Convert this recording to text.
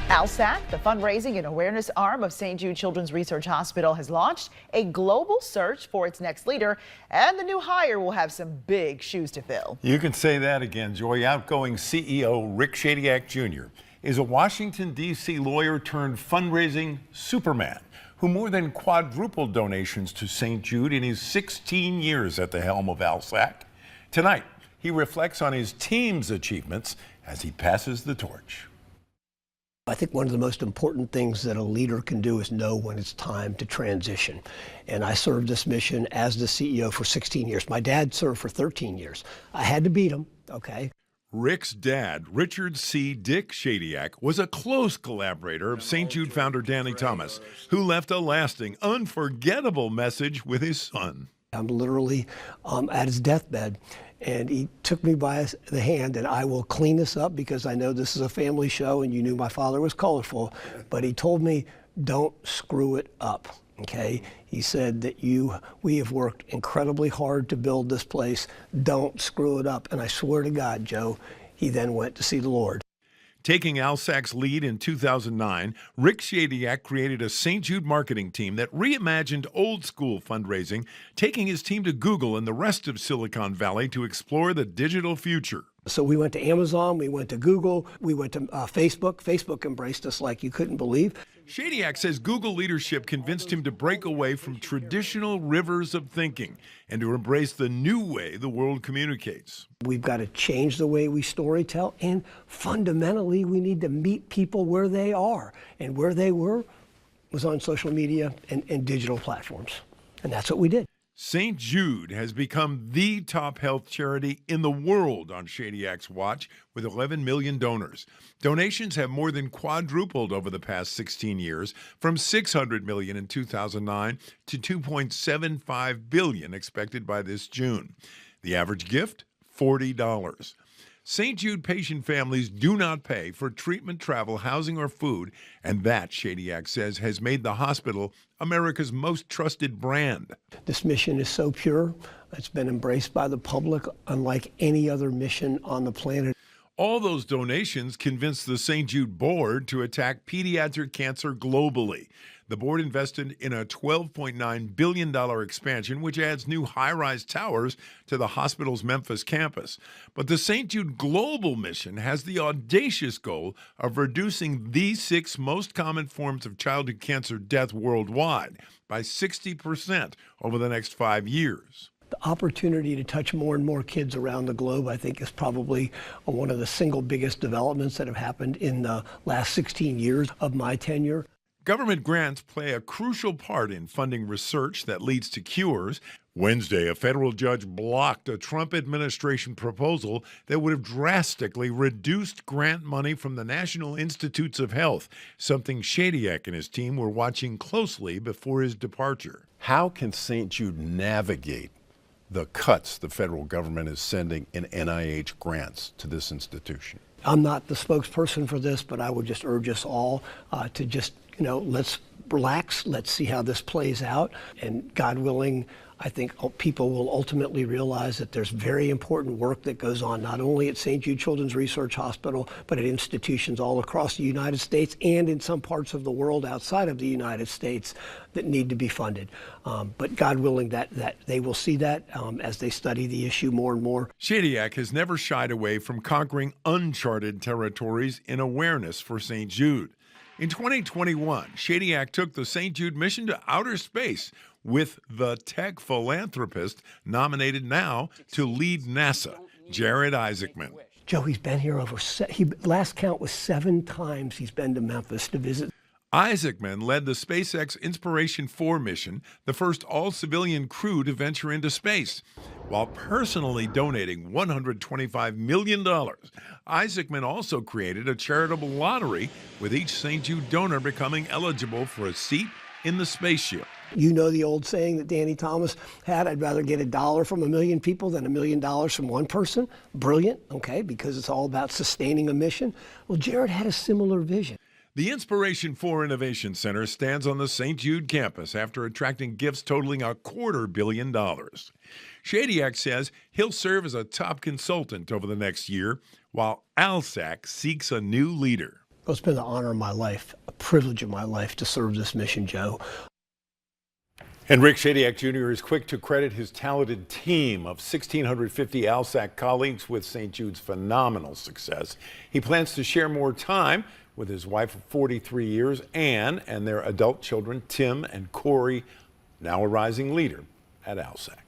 ALSAC, the fundraising and awareness arm of St. Jude Children's Research Hospital, has launched a global search for its next leader, and the new hire will have some big shoes to fill. You can say that again, Joy. Outgoing CEO Rick Shadyac Jr. is a Washington, D.C. lawyer turned fundraising superman who more than quadrupled donations to St. Jude in his 16 years at the helm of ALSAC. Tonight, he reflects on his team's achievements as he passes the torch. I think one of the most important things that a leader can do is know when it's time to transition. And I served this mission as the CEO for 16 years. My dad served for 13 years. I had to beat him, okay? Rick's dad, Richard C. Dick Shadyac, was a close collaborator of St. Jude founder Danny Thomas, who left a lasting, unforgettable message with his son. I'm literally at his deathbed, and he took me by the hand, and I will clean this up because I know this is a family show and you knew my father was colorful, but he told me, don't screw it up, okay? He said that we have worked incredibly hard to build this place, don't screw it up. And I swear to God, Joe, he then went to see the Lord. Taking ALSAC's lead in 2009, Rick Shadyac created a St. Jude marketing team that reimagined old-school fundraising, taking his team to Google and the rest of Silicon Valley to explore the digital future. So we went to Amazon, we went to Google, we went to Facebook. Facebook embraced us like you couldn't believe. Shadyac says Google leadership convinced him to break away from traditional rivers of thinking and to embrace the new way the world communicates. We've got to change the way we storytell, and fundamentally we need to meet people where they are. And where they were was on social media and digital platforms. And that's what we did. St. Jude has become the top health charity in the world on Shadyac's watch with 11 million donors. Donations have more than quadrupled over the past 16 years, from $600 million in 2009 to $2.75 billion expected by this June. The average gift, $40. St. Jude patient families do not pay for treatment, travel, housing, or food, and that, Shadyac says, has made the hospital America's most trusted brand. This mission is so pure. It's been embraced by the public unlike any other mission on the planet. All those donations convinced the St. Jude board to attack pediatric cancer globally. The board invested in a $12.9 billion expansion, which adds new high-rise towers to the hospital's Memphis campus. But the St. Jude Global mission has the audacious goal of reducing the 6 most common forms of childhood cancer death worldwide by 60% over the next 5 years. The opportunity to touch more and more kids around the globe, I think, is probably one of the single biggest developments that have happened in the last 16 years of my tenure. Government grants play a crucial part in funding research that leads to cures. Wednesday, a federal judge blocked a Trump administration proposal that would have drastically reduced grant money from the National Institutes of Health, something Shadyac and his team were watching closely before his departure. How can St. Jude navigate the cuts the federal government is sending in NIH grants to this institution? I'm not the spokesperson for this, but I would just urge us all to just, let's relax, let's see how this plays out, and God willing, I think people will ultimately realize that there's very important work that goes on, not only at St. Jude Children's Research Hospital, but at institutions all across the United States and in some parts of the world outside of the United States that need to be funded. But God willing, that they will see that as they study the issue more and more. Shadyac has never shied away from conquering uncharted territories in awareness for St. Jude. In 2021, Shadyac took the St. Jude mission to outer space with the tech philanthropist nominated now to lead NASA, Jared Isaacman. Joe, he's been here last count was 7 times he's been to Memphis to visit. Isaacman led the SpaceX Inspiration 4 mission, the first all-civilian crew to venture into space. While personally donating $125 million, Isaacman also created a charitable lottery, with each St. Jude donor becoming eligible for a seat in the spaceship. You know the old saying that Danny Thomas had, I'd rather get $1 from 1 million people than $1 million from one person. Brilliant, okay, because it's all about sustaining a mission. Well, Jared had a similar vision. The Inspiration 4 Innovation Center stands on the St. Jude campus after attracting gifts totaling $250 million. Shadyac says he'll serve as a top consultant over the next year, while ALSAC seeks a new leader. Well, it's been the honor of my life, a privilege of my life to serve this mission, Joe. And Rick Shadyac Jr. is quick to credit his talented team of 1,650 ALSAC colleagues with St. Jude's phenomenal success. He plans to share more time with his wife of 43 years, Anne, and their adult children, Tim and Corey, now a rising leader at ALSAC.